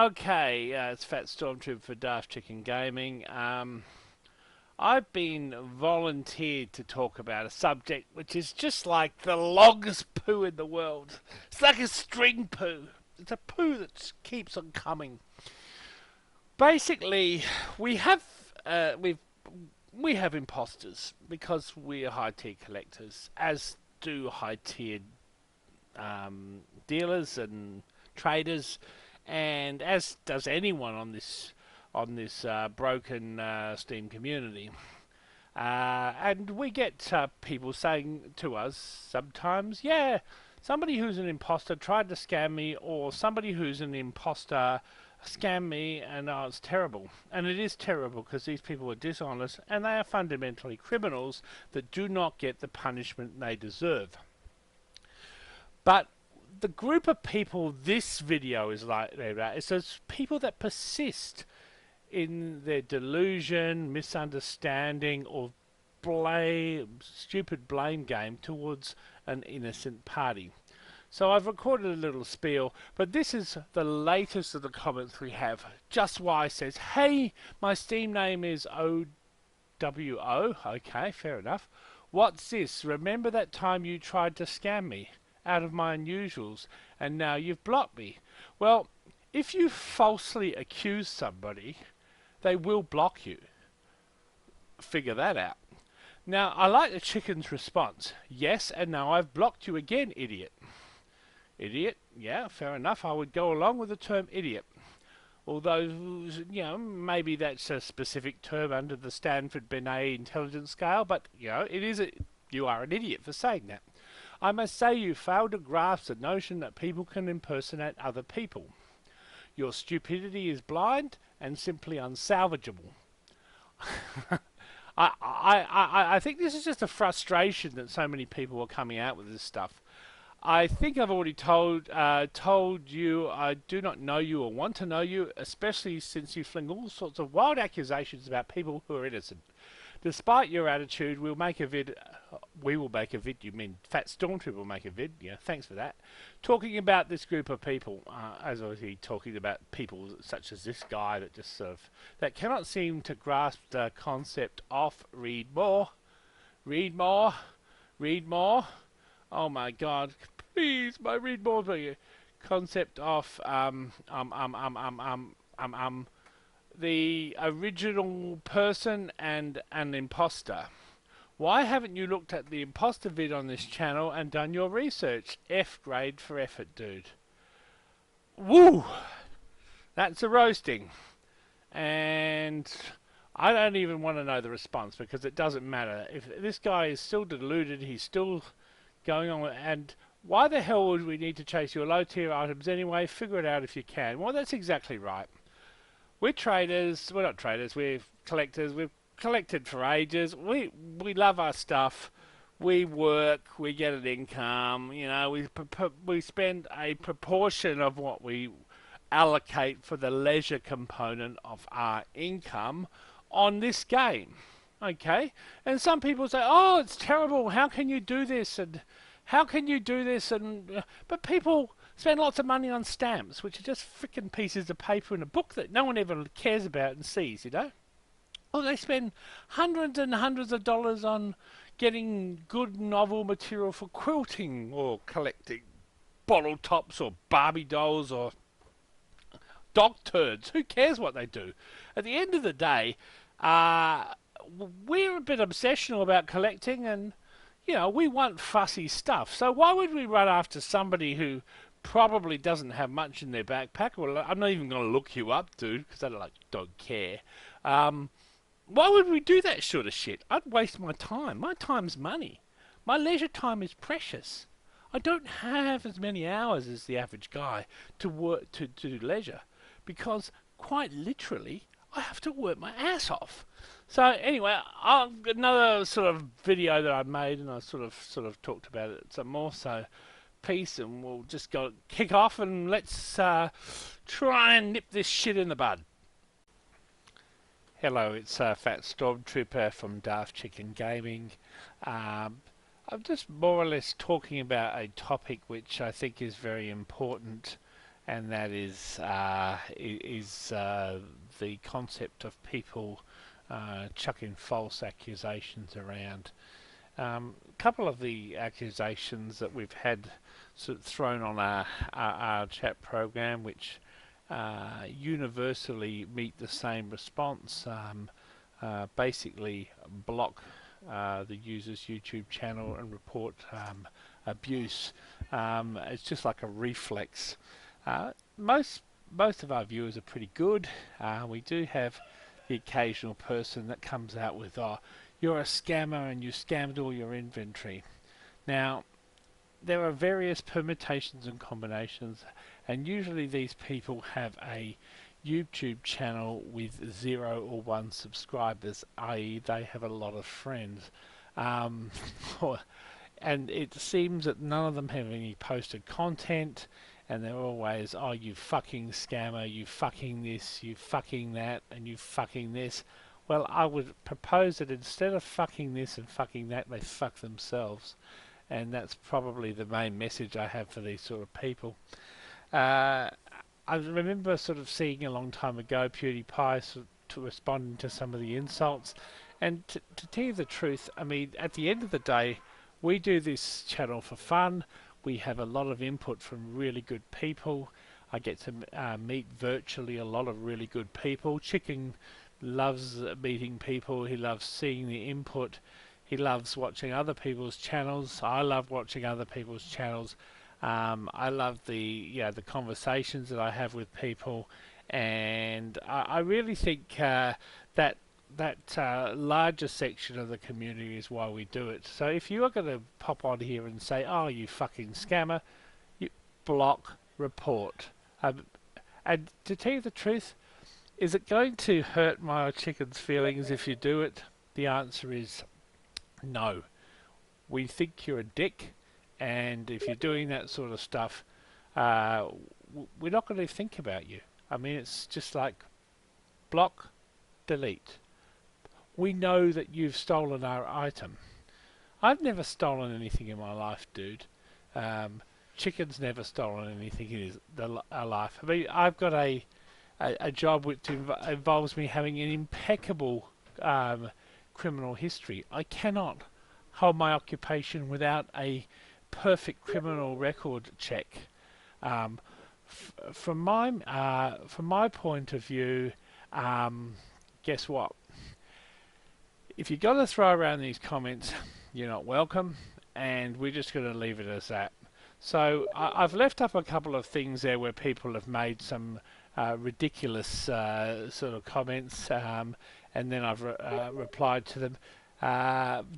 Okay, it's Fat Stormtrooper for Daft Chicken Gaming. I've been volunteered to talk about a subject which is just like the longest poo in the world. It's like a string poo. It's a poo that keeps on coming. Basically, we have we have imposters because we are high tier collectors, as do high tiered dealers and traders, and as does anyone on this broken Steam community. And we get people saying to us sometimes, yeah, somebody who's an imposter tried to scam me, or somebody who's an imposter scammed me, and oh, it's terrible. And it is terrible because these people are dishonest and they are fundamentally criminals that do not get the punishment they deserve. But the group of people this video is like about is those people that persist in their delusion, misunderstanding, or stupid blame game towards an innocent party. So I've recorded a little spiel, but this is the latest of the comments we have. Just Y says, "Hey, my Steam name is OWO." Okay, fair enough. "What's this? Remember that time you tried to scam me out of my unusuals, and now you've blocked me?" Well, if you falsely accuse somebody, they will block you. Figure that out. Now, I like the chicken's response. "Yes, and now I've blocked you again, idiot." Idiot, yeah, fair enough. I would go along with the term idiot. Although, maybe that's a specific term under the Stanford Binet intelligence scale, but, you are an idiot for saying that. "I must say you fail to grasp the notion that people can impersonate other people. Your stupidity is blind and simply unsalvageable." I think this is just a frustration that so many people are coming out with this stuff. I think I've already told you I do not know you or want to know you, especially since you fling all sorts of wild accusations about people who are innocent. Despite your attitude, we will make a vid. You mean Fat Stormtrooper will make a vid? Yeah, thanks for that. Talking about this group of people, as I was talking about people such as this guy that just that cannot seem to grasp the concept of read more, read more, read more. Oh my God! Please, my read more concept of the original person and an imposter. Why haven't you looked at the imposter vid on this channel and done your research? F grade for effort, dude. Woo! That's a roasting. And I don't even want to know the response because it doesn't matter. If this guy is still deluded, he's still going on and why the hell would we need to chase your low tier items anyway? Figure it out if you can. Well, that's exactly right. We're traders. We're not traders. We're collectors. We've collected for ages. We love our stuff. We work. We get an income. We spend a proportion of what we allocate for the leisure component of our income on this game. Okay? And some people say, "Oh, it's terrible. How can you do this?" And how can you do this? And but people spend lots of money on stamps, which are just frickin' pieces of paper in a book that no one ever cares about and sees, Or they spend hundreds and hundreds of dollars on getting good novel material for quilting or collecting bottle tops or Barbie dolls or dog turds. Who cares what they do? At the end of the day, we're a bit obsessional about collecting and, we want fussy stuff. So why would we run after somebody who probably doesn't have much in their backpack? Well, I'm not even going to look you up, dude, because I don't care. Why would we do that sort of shit? I'd waste my time. My time's money. My leisure time is precious. I don't have as many hours as the average guy to work to do leisure because, quite literally, I have to work my ass off. So anyway, another sort of video that I made, and I sort of talked about it some more. So peace, and we'll just go kick off, and let's try and nip this shit in the bud. Hello, it's Fat Stormtrooper from Daft Chicken Gaming. I'm just more or less talking about a topic which I think is very important and that is the concept of people chucking false accusations around. A couple of the accusations that we've had sort of thrown on our chat program, which universally meet the same response, basically block the user's YouTube channel and report abuse. It's just like a reflex. Most of our viewers are pretty good. We do have the occasional person that comes out with, "Oh, you're a scammer and you scammed all your inventory." Now, there are various permutations and combinations, and usually these people have a YouTube channel with 0 or 1 subscribers, i.e. they have a lot of friends. Um, and it seems that none of them have any posted content, and they're always, "Oh, you fucking scammer, you fucking this, you fucking that, and you fucking this." Well, I would propose that instead of fucking this and fucking that, they fuck themselves. And that's probably the main message I have for these sort of people. Uh, I remember sort of seeing a long time ago PewDiePie sort of to responding to some of the insults. And to tell you the truth, I mean, at the end of the day, we do this channel for fun. We have a lot of input from really good people. I get to meet virtually a lot of really good people. Chicken loves meeting people. He loves seeing the input. He loves watching other people's channels. I love watching other people's channels. I love the conversations that I have with people, and I really think that larger section of the community is why we do it. So if you are going to pop on here and say, "Oh, you fucking scammer," you block, report. And to tell you the truth, is it going to hurt my chicken's feelings if you do it? The answer is no. We think you're a dick, and if you're doing that sort of stuff, we're not going to think about you. I mean, it's just like block, delete. We know that you've stolen our item. I've never stolen anything in my life, dude. Chicken's never stolen anything in our life. I mean, I've got a job which involves me having an impeccable criminal history. I cannot hold my occupation without a perfect criminal record check. From my point of view, guess what? If you're going to throw around these comments, you're not welcome, and we're just going to leave it as that. So I've left up a couple of things there where people have made some ridiculous sort of comments, and then I've replied to them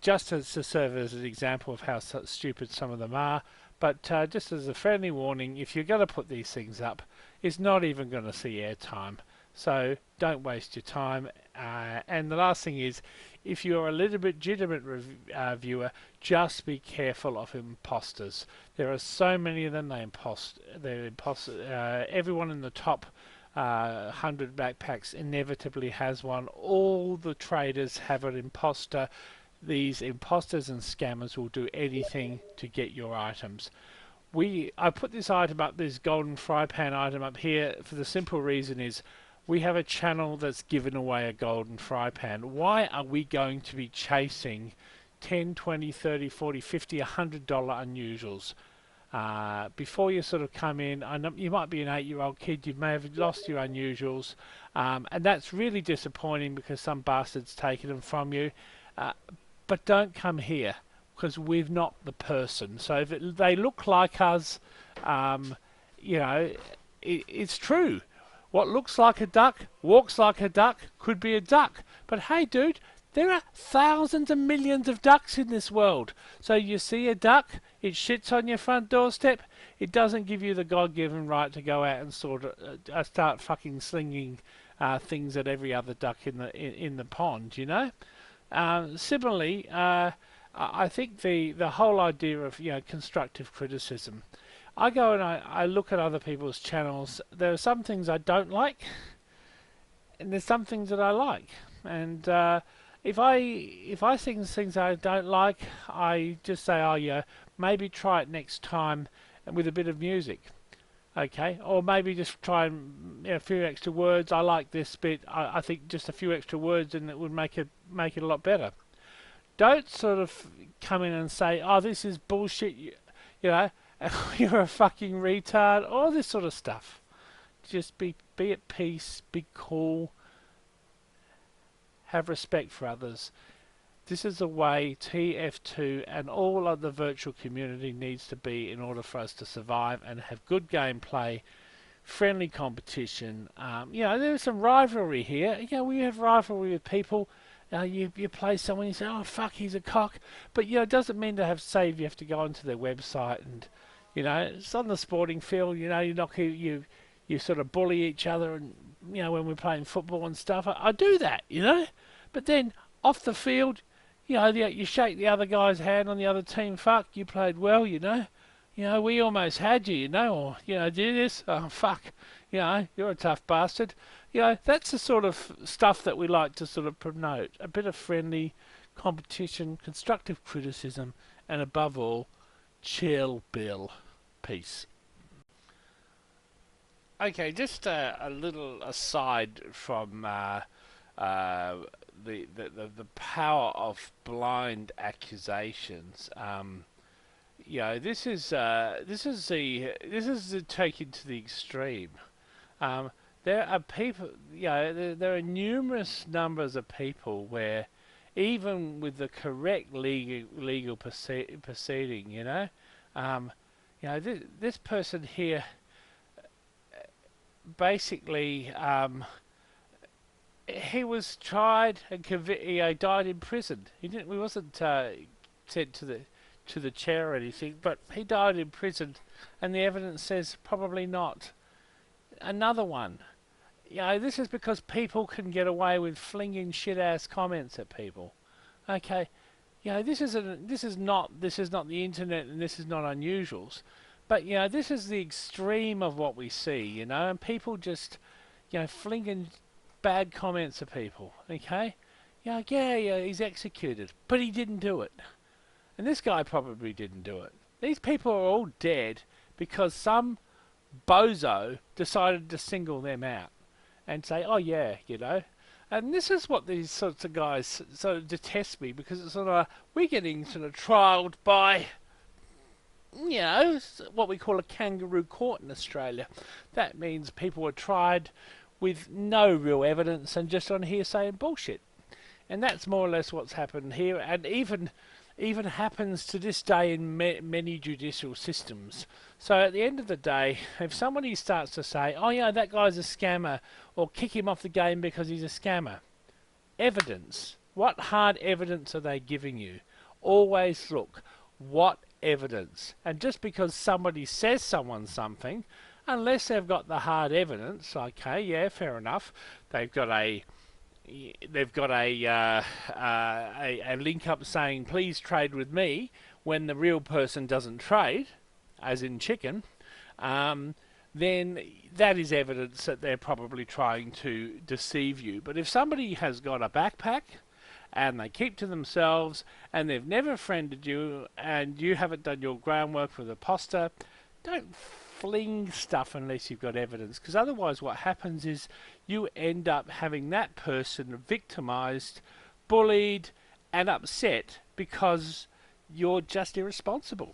just to serve as an example of how stupid some of them are. But just as a friendly warning, if you're going to put these things up, it's not even going to see airtime. So don't waste your time. And the last thing is, if you're a little bit legitimate viewer, just be careful of imposters. There are so many of them. They're everyone in the top 100 backpacks inevitably has one. All the traders have an imposter. These imposters and scammers will do anything to get your items. I put this item up, this golden fry pan item up here, for the simple reason is we have a channel that's given away a golden fry pan. Why are we going to be chasing 10, 20, 30, 40, 50, $100 unusuals? Before you sort of come in, I know you might be an 8-year-old kid, you may have lost your unusuals, and that's really disappointing because some bastard's taken them from you. But don't come here, because we're not the person. So if they look like us, you know, it's true. What looks like a duck, walks like a duck, could be a duck. But hey, dude, there are thousands and millions of ducks in this world. So you see a duck, it shits on your front doorstep, it doesn't give you the God-given right to go out and sort of start fucking slinging things at every other duck in the pond, you know? Similarly, I think the whole idea of constructive criticism. I go and I look at other people's channels. There are some things I don't like, and there's some things that I like. And if I see things I don't like, I just say, oh yeah, maybe try it next time, and with a bit of music. Okay, or maybe just try and a few extra words. I like this bit. I think just a few extra words and it would make it a lot better. Don't sort of come in and say, "Oh, this is bullshit," you know, you're a fucking retard, all this sort of stuff. Just be at peace, be cool, have respect for others. This is the way TF2 and all of the virtual community needs to be in order for us to survive and have good gameplay, friendly competition. There's some rivalry here. We have rivalry with people. You play someone, you say, "Oh fuck, he's a cock," but it doesn't mean to have save. You have to go onto their website and, it's on the sporting field. You sort of bully each other, and when we're playing football and stuff, I do that. But then off the field, you shake the other guy's hand on the other team. Fuck, you played well. We almost had you. Or do this. Oh fuck, you're a tough bastard. That's the sort of stuff that we like to sort of promote. A bit of friendly competition, constructive criticism, and above all, chill bill. Peace. Okay, just a little aside from the power of blind accusations. This is taken to the extreme. There are people, there are numerous numbers of people where, even with the correct legal proceeding, this person here basically, he was tried and convicted. He died in prison. He wasn't sent to the chair or anything, but he died in prison, and the evidence says probably not. Another one. This is because people can get away with flinging shit ass comments at people. Okay, this is not the internet, and this is not unusuals. But this is the extreme of what we see, and people just, flinging bad comments at people. Okay, he's executed, but he didn't do it, and this guy probably didn't do it. These people are all dead because some bozo decided to single them out and say, "Oh yeah," And this is what these sorts of guys sort of detest me, because it's sort of, we're getting sort of trialled by, what we call a kangaroo court in Australia. That means people are tried with no real evidence and just on hearsay and bullshit. And that's more or less what's happened here, and even happens to this day in many judicial systems. So at the end of the day, if somebody starts to say, "Oh yeah, that guy's a scammer," or "kick him off the game because he's a scammer," evidence. What hard evidence are they giving you? Always look, what evidence? And just because somebody says someone something, unless they've got the hard evidence, okay, yeah, fair enough. They've got a link up saying, "Please trade with me," when the real person doesn't trade, as in chicken, then that is evidence that they're probably trying to deceive you. But if somebody has got a backpack and they keep to themselves and they've never friended you and you haven't done your groundwork with a imposter, don't fling stuff unless you've got evidence, because otherwise what happens is you end up having that person victimized, bullied and upset because you're just irresponsible.